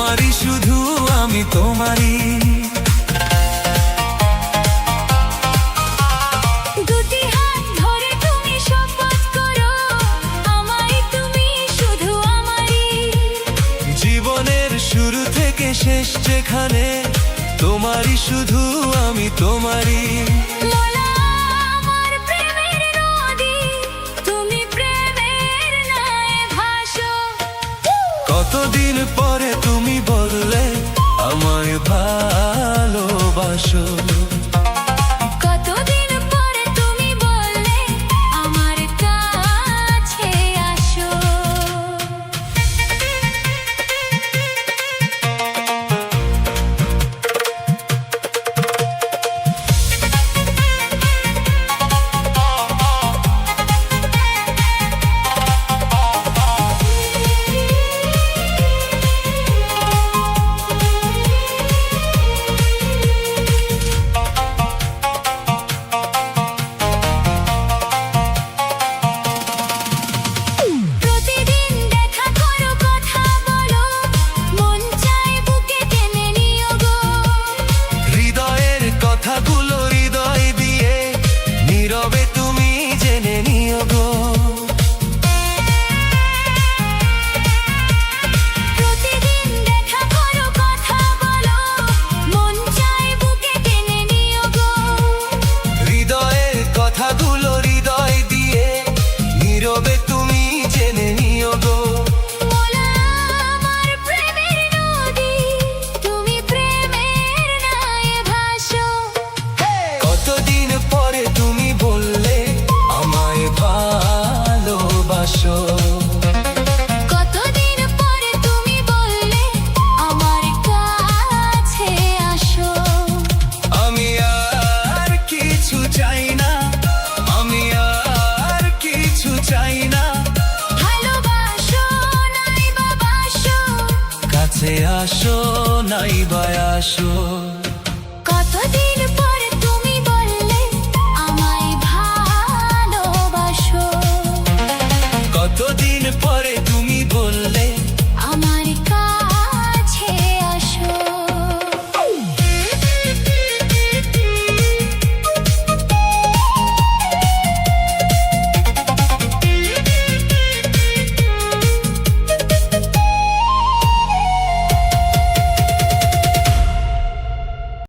তোমারই শুধু আমি তোমারই। দুটি হাত ধরে তুমি শপথ করো, আমায় তুমি শুধু আমারই। জীবনের শুরু থেকে শেষ যেখানে, তোমারই শুধু আমি তোমারই। লোলা আমার প্রেমের নদী, তুমি প্রেমের নায়ে ভাসো। কতদিন পরে তুমি বললে আমায় ভালোবাসো। কতদিন পরে তুমি বললে আমার কাছে আসো। প্রতিদিন দেখা করো, কথা বলো, মন চায় বুকে টেনে নিও গো। হৃদয়ের কথাগুলো হৃদয় দিয়ে নীরবে তুমি জেনে নিও গো। প্রতিদিন দেখা করো, কথা বলো, মন চায় বুকে টেনে নিও গো। হৃদয়ের কথাগুলো হৃদয় দিয়ে নীরবে তুমি জেনে নিও গো। মোলা আমার প্রেমের নদী, তুমি প্রেমের নায়ে ভাসো। কতদিন পরে তুমি বললে আমায় ভালোবাসো। কতদিন পরে তুমি বললে আমার কাছে আসো। আমি আর কিছু চাই না, আমি আর কিছু চাই না। ভালোবাসো নাই বা বাসো, কাছে আসো নাই বা আসো।